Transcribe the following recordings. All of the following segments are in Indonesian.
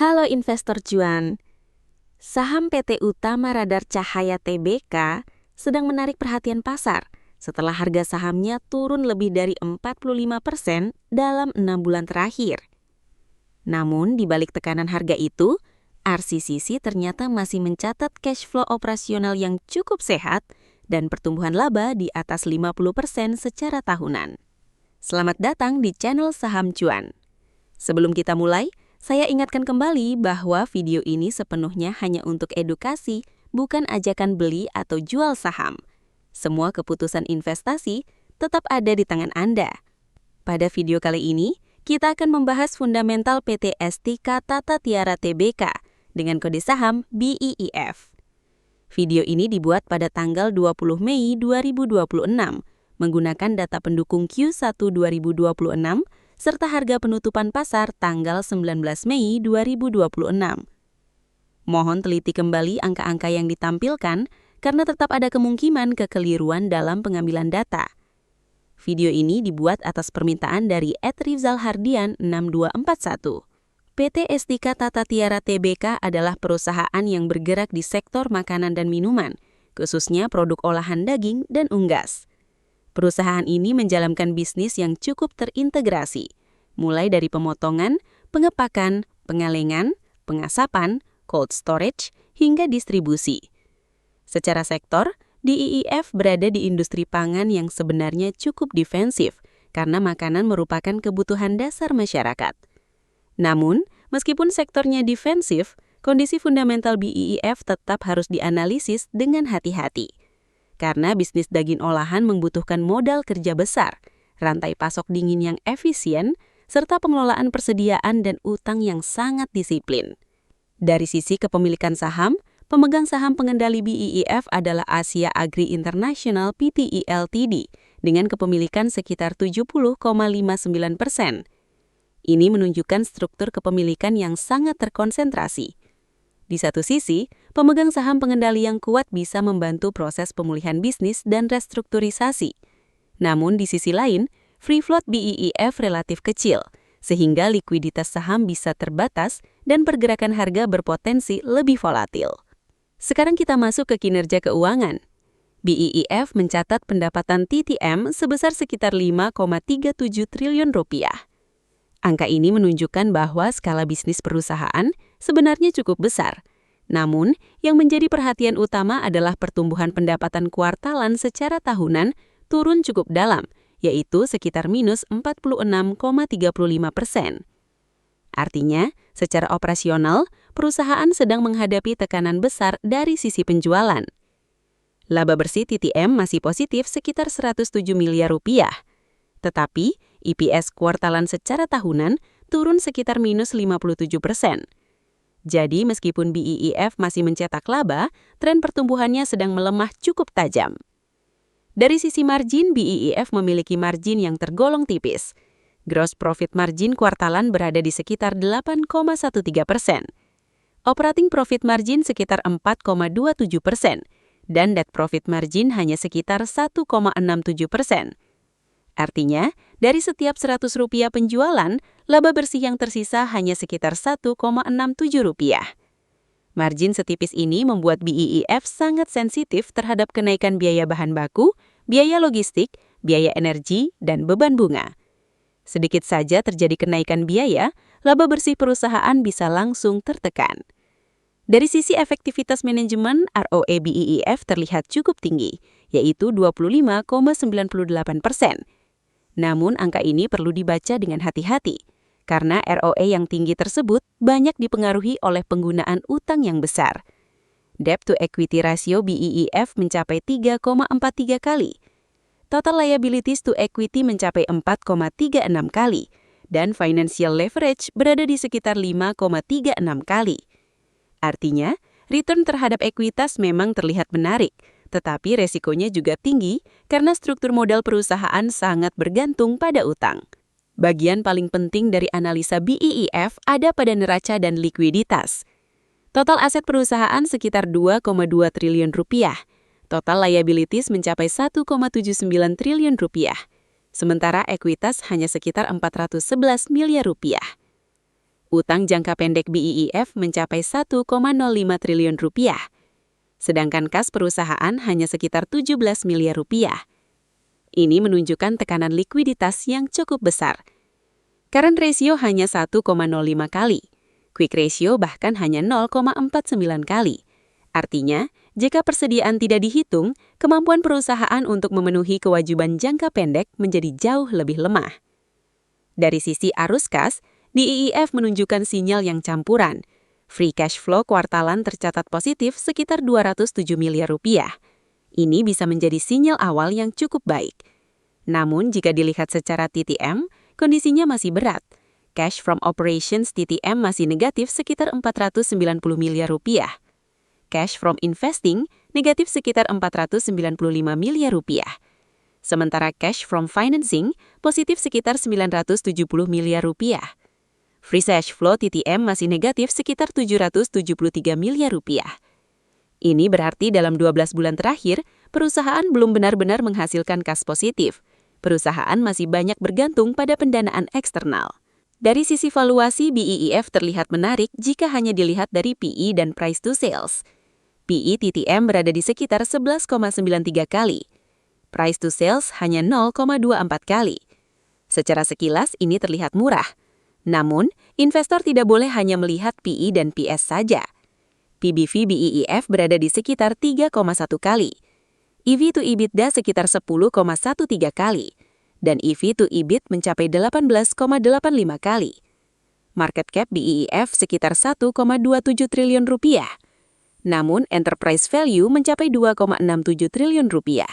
Halo investor cuan, saham PT Utama Radar Cahaya Tbk sedang menarik perhatian pasar setelah harga sahamnya turun lebih dari 45% dalam 6 bulan terakhir. Namun di balik tekanan harga itu, RCCC ternyata masih mencatat cash flow operasional yang cukup sehat dan pertumbuhan laba di atas 50% secara tahunan. Selamat datang di channel Saham Cuan. Sebelum kita mulai, saya ingatkan kembali bahwa video ini sepenuhnya hanya untuk edukasi, bukan ajakan beli atau jual saham. Semua keputusan investasi tetap ada di tangan Anda. Pada video kali ini, kita akan membahas fundamental PT Estika Tata Tiara Tbk dengan kode saham BEEF. Video ini dibuat pada tanggal 20 Mei 2026 menggunakan data pendukung Q1 2026 serta harga penutupan pasar tanggal 19 Mei 2026. Mohon teliti kembali angka-angka yang ditampilkan karena tetap ada kemungkinan kekeliruan dalam pengambilan data. Video ini dibuat atas permintaan dari @rizalhardian6241. PT Estika Tata Tiara Tbk adalah perusahaan yang bergerak di sektor makanan dan minuman, khususnya produk olahan daging dan unggas. Perusahaan ini menjalankan bisnis yang cukup terintegrasi, mulai dari pemotongan, pengepakan, pengalengan, pengasapan, cold storage, hingga distribusi. Secara sektor, BEEF berada di industri pangan yang sebenarnya cukup defensif karena makanan merupakan kebutuhan dasar masyarakat. Namun, meskipun sektornya defensif, kondisi fundamental BEEF tetap harus dianalisis dengan hati-hati. Karena bisnis daging olahan membutuhkan modal kerja besar, rantai pasok dingin yang efisien, serta pengelolaan persediaan dan utang yang sangat disiplin. Dari sisi kepemilikan saham, pemegang saham pengendali BEEF adalah Asia Agri International Pte Ltd dengan kepemilikan sekitar 70,59%. Ini menunjukkan struktur kepemilikan yang sangat terkonsentrasi. Di satu sisi, pemegang saham pengendali yang kuat bisa membantu proses pemulihan bisnis dan restrukturisasi. Namun di sisi lain, free float BEEF relatif kecil, sehingga likuiditas saham bisa terbatas dan pergerakan harga berpotensi lebih volatil. Sekarang kita masuk ke kinerja keuangan. BEEF mencatat pendapatan TTM sebesar sekitar 5,37 triliun rupiah. Angka ini menunjukkan bahwa skala bisnis perusahaan sebenarnya cukup besar. Namun, yang menjadi perhatian utama adalah pertumbuhan pendapatan kuartalan secara tahunan turun cukup dalam, yaitu sekitar minus 46,35%. Artinya, secara operasional, perusahaan sedang menghadapi tekanan besar dari sisi penjualan. Laba bersih TTM masih positif sekitar 107 miliar rupiah. Tetapi, EPS kuartalan secara tahunan turun sekitar minus 57%. Jadi, meskipun BEEF masih mencetak laba, tren pertumbuhannya sedang melemah cukup tajam. Dari sisi margin, BEEF memiliki margin yang tergolong tipis. Gross profit margin kuartalan berada di sekitar 8,13%. Operating profit margin sekitar 4,27%, dan net profit margin hanya sekitar 1,67%. Artinya, dari setiap Rp100 penjualan, laba bersih yang tersisa hanya sekitar Rp1,67. Margin setipis ini membuat BEEF sangat sensitif terhadap kenaikan biaya bahan baku, biaya logistik, biaya energi, dan beban bunga. Sedikit saja terjadi kenaikan biaya, laba bersih perusahaan bisa langsung tertekan. Dari sisi efektivitas manajemen, ROE BEEF terlihat cukup tinggi, yaitu 25,98%. Namun, angka ini perlu dibaca dengan hati-hati, karena ROE yang tinggi tersebut banyak dipengaruhi oleh penggunaan utang yang besar. Debt to equity ratio BEEF mencapai 3,43 kali. Total liabilities to equity mencapai 4,36 kali, dan financial leverage berada di sekitar 5,36 kali. Artinya, return terhadap ekuitas memang terlihat menarik, tetapi resikonya juga tinggi karena struktur modal perusahaan sangat bergantung pada utang. Bagian paling penting dari analisa BEEF ada pada neraca dan likuiditas. Total aset perusahaan sekitar 2,2 triliun rupiah. Total liabilities mencapai 1,79 triliun rupiah. Sementara ekuitas hanya sekitar 411 miliar rupiah. Utang jangka pendek BEEF mencapai 1,05 triliun rupiah. Sedangkan kas perusahaan hanya sekitar 17 miliar rupiah. Ini menunjukkan tekanan likuiditas yang cukup besar. Current ratio hanya 1,05 kali. Quick ratio bahkan hanya 0,49 kali. Artinya, jika persediaan tidak dihitung, kemampuan perusahaan untuk memenuhi kewajiban jangka pendek menjadi jauh lebih lemah. Dari sisi arus kas, BEEF menunjukkan sinyal yang campuran. Free cash flow kuartalan tercatat positif sekitar 207 miliar rupiah. Ini bisa menjadi sinyal awal yang cukup baik. Namun, jika dilihat secara TTM, kondisinya masih berat. Cash from operations TTM masih negatif sekitar 490 miliar rupiah. Cash from investing negatif sekitar 495 miliar rupiah. Sementara cash from financing positif sekitar 970 miliar rupiah. Free cash flow TTM masih negatif sekitar 773 miliar rupiah. Ini berarti dalam 12 bulan terakhir, perusahaan belum benar-benar menghasilkan kas positif. Perusahaan masih banyak bergantung pada pendanaan eksternal. Dari sisi valuasi, BEEF terlihat menarik jika hanya dilihat dari PE dan price to sales. PE TTM berada di sekitar 11,93 kali. Price to sales hanya 0,24 kali. Secara sekilas ini terlihat murah. Namun, investor tidak boleh hanya melihat PE dan PS saja. PBV BEEF berada di sekitar 3,1 kali. EV to EBITDA sekitar 10,13 kali. Dan EV to EBIT mencapai 18,85 kali. Market cap BEEF sekitar 1,27 triliun rupiah. Namun, enterprise value mencapai 2,67 triliun rupiah.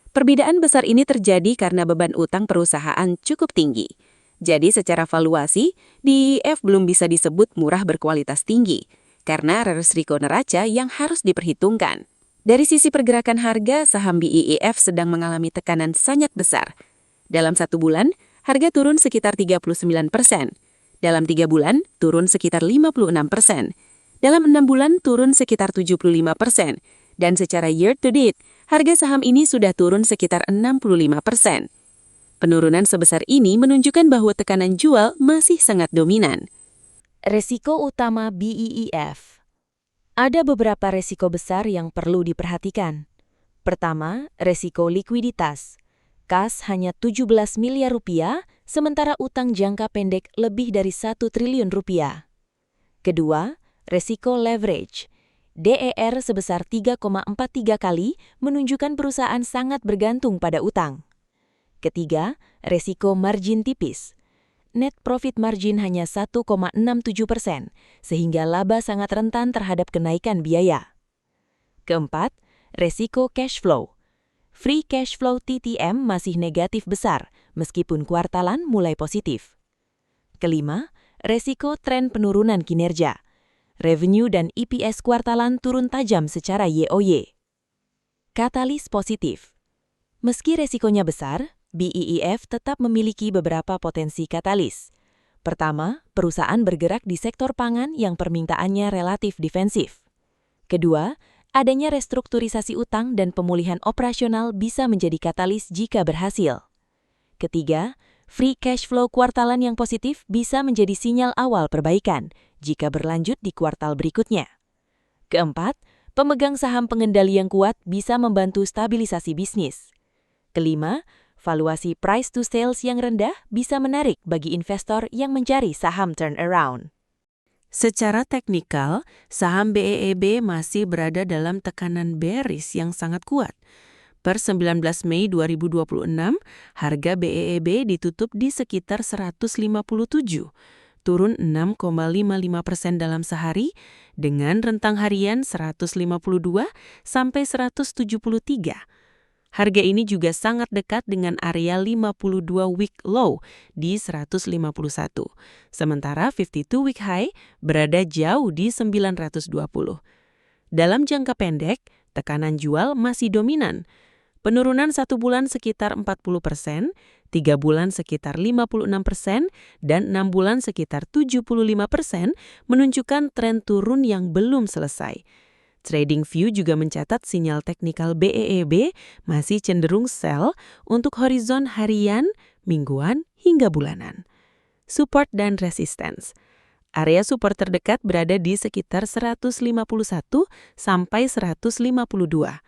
Perbedaan besar ini terjadi karena beban utang perusahaan cukup tinggi. Jadi secara valuasi, BEEF belum bisa disebut murah berkualitas tinggi, karena ada risiko neraca yang harus diperhitungkan. Dari sisi pergerakan harga, saham BEEF sedang mengalami tekanan sangat besar. Dalam 1 bulan, harga turun sekitar 39%. Dalam 3 bulan, turun sekitar 56%. Dalam 6 bulan turun sekitar 75%, dan secara year to date, harga saham ini sudah turun sekitar 65%. Penurunan sebesar ini menunjukkan bahwa tekanan jual masih sangat dominan. Resiko utama BEEF. Ada beberapa resiko besar yang perlu diperhatikan. Pertama, resiko likuiditas. Kas hanya 17 miliar rupiah, sementara utang jangka pendek lebih dari 1 triliun rupiah. Kedua, resiko leverage. DER sebesar 3,43 kali menunjukkan perusahaan sangat bergantung pada utang. Ketiga, resiko margin tipis. Net profit margin hanya 1,67%, sehingga laba sangat rentan terhadap kenaikan biaya. Keempat, resiko cash flow. Free cash flow TTM masih negatif besar, meskipun kuartalan mulai positif. Kelima, resiko tren penurunan kinerja. Revenue dan EPS kuartalan turun tajam secara YoY. Katalis positif. Meski resikonya besar, BEEF tetap memiliki beberapa potensi katalis. Pertama, perusahaan bergerak di sektor pangan yang permintaannya relatif defensif. Kedua, adanya restrukturisasi utang dan pemulihan operasional bisa menjadi katalis jika berhasil. Ketiga, free cash flow kuartalan yang positif bisa menjadi sinyal awal perbaikan jika berlanjut di kuartal berikutnya. Keempat, pemegang saham pengendali yang kuat bisa membantu stabilisasi bisnis. Kelima, valuasi price to sales yang rendah bisa menarik bagi investor yang mencari saham turnaround. Secara teknikal, saham BEEB masih berada dalam tekanan bearish yang sangat kuat. Per 19 Mei 2026, harga BEEB ditutup di sekitar 157, turun 6,55% dalam sehari, dengan rentang harian 152 sampai 173. Harga ini juga sangat dekat dengan area 52 week low di 151. Sementara 52 week high berada jauh di 920. Dalam jangka pendek, tekanan jual masih dominan. Penurunan 1 bulan sekitar 40%, 3 bulan sekitar 56%, dan 6 bulan sekitar 75% menunjukkan tren turun yang belum selesai. TradingView juga mencatat sinyal teknikal BEEB masih cenderung sell untuk horizon harian, mingguan, hingga bulanan. Support dan resistance. Area support terdekat berada di sekitar 151 sampai 152.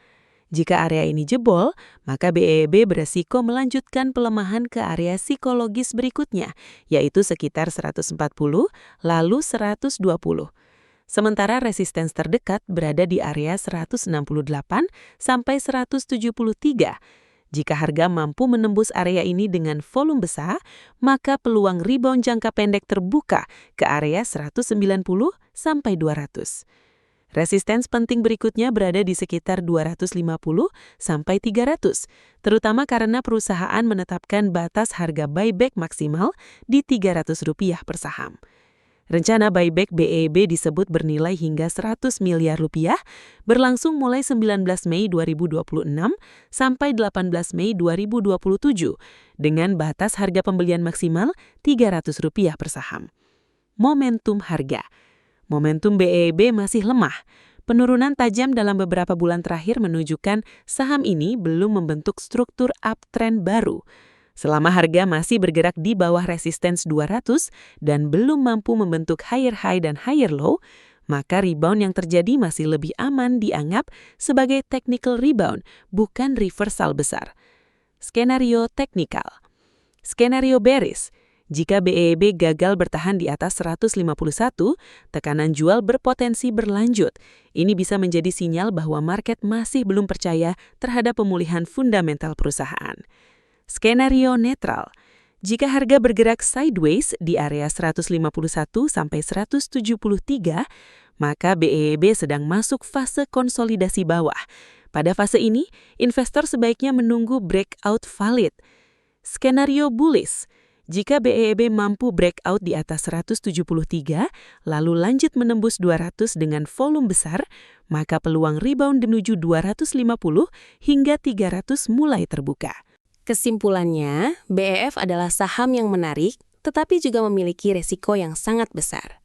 Jika area ini jebol, maka BEB beresiko melanjutkan pelemahan ke area psikologis berikutnya, yaitu sekitar 140 lalu 120. Sementara resistance terdekat berada di area 168 sampai 173. Jika harga mampu menembus area ini dengan volume besar, maka peluang rebound jangka pendek terbuka ke area 190 sampai 200. Resistance penting berikutnya berada di sekitar 250 sampai 300, terutama karena perusahaan menetapkan batas harga buyback maksimal di Rp300 per saham. Rencana buyback BEB disebut bernilai hingga 100 miliar rupiah, berlangsung mulai 19 Mei 2026 sampai 18 Mei 2027, dengan batas harga pembelian maksimal Rp300 per saham. Momentum harga. Momentum BEB masih lemah. Penurunan tajam dalam beberapa bulan terakhir menunjukkan saham ini belum membentuk struktur uptrend baru. Selama harga masih bergerak di bawah resistance 200 dan belum mampu membentuk higher high dan higher low, maka rebound yang terjadi masih lebih aman dianggap sebagai technical rebound, bukan reversal besar. Skenario teknikal. Skenario bearish. Jika BEB gagal bertahan di atas 151, tekanan jual berpotensi berlanjut. Ini bisa menjadi sinyal bahwa market masih belum percaya terhadap pemulihan fundamental perusahaan. Skenario netral. Jika harga bergerak sideways di area 151 sampai 173, maka BEB sedang masuk fase konsolidasi bawah. Pada fase ini, investor sebaiknya menunggu breakout valid. Skenario bullish. Jika BEB mampu breakout di atas 173, lalu lanjut menembus 200 dengan volume besar, maka peluang rebound menuju 250 hingga 300 mulai terbuka. Kesimpulannya, BEF adalah saham yang menarik, tetapi juga memiliki resiko yang sangat besar.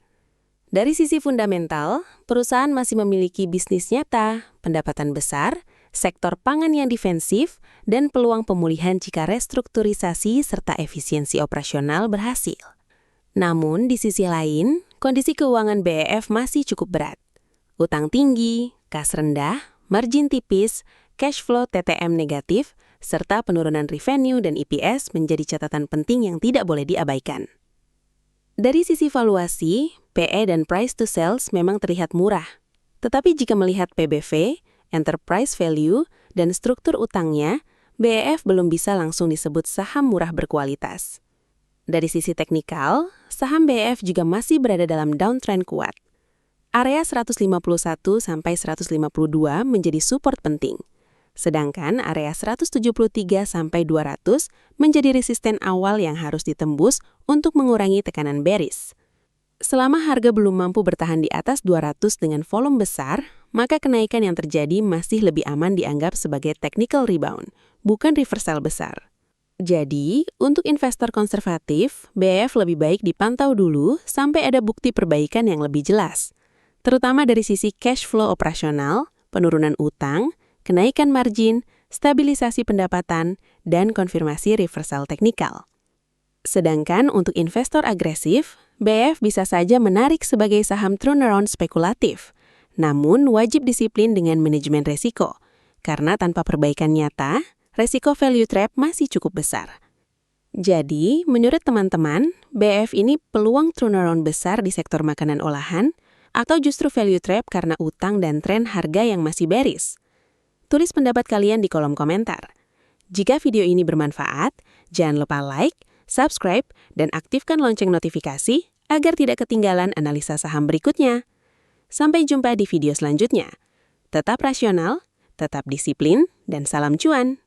Dari sisi fundamental, perusahaan masih memiliki bisnis nyata, pendapatan besar, sektor pangan yang defensif, dan peluang pemulihan jika restrukturisasi serta efisiensi operasional berhasil. Namun, di sisi lain, kondisi keuangan BEF masih cukup berat. Utang tinggi, kas rendah, margin tipis, cash flow TTM negatif, serta penurunan revenue dan EPS menjadi catatan penting yang tidak boleh diabaikan. Dari sisi valuasi, PE dan price to sales memang terlihat murah. Tetapi jika melihat PBV, enterprise value, dan struktur utangnya, BEF belum bisa langsung disebut saham murah berkualitas. Dari sisi teknikal, saham BEF juga masih berada dalam downtrend kuat. Area 151 sampai 152 menjadi support penting. Sedangkan area 173 sampai 200 menjadi resisten awal yang harus ditembus untuk mengurangi tekanan bearish. Selama harga belum mampu bertahan di atas 200 dengan volume besar, maka kenaikan yang terjadi masih lebih aman dianggap sebagai technical rebound, bukan reversal besar. Jadi, untuk investor konservatif, BEF lebih baik dipantau dulu sampai ada bukti perbaikan yang lebih jelas, terutama dari sisi cash flow operasional, penurunan utang, kenaikan margin, stabilisasi pendapatan, dan konfirmasi reversal teknikal. Sedangkan untuk investor agresif, BEF bisa saja menarik sebagai saham turnaround spekulatif, namun wajib disiplin dengan manajemen resiko, karena tanpa perbaikan nyata, resiko value trap masih cukup besar. Jadi, menurut teman-teman, BEF ini peluang turnaround besar di sektor makanan olahan, atau justru value trap karena utang dan tren harga yang masih bearish? Tulis pendapat kalian di kolom komentar. Jika video ini bermanfaat, jangan lupa like, subscribe, dan aktifkan lonceng notifikasi agar tidak ketinggalan analisa saham berikutnya. Sampai jumpa di video selanjutnya. Tetap rasional, tetap disiplin, dan salam cuan.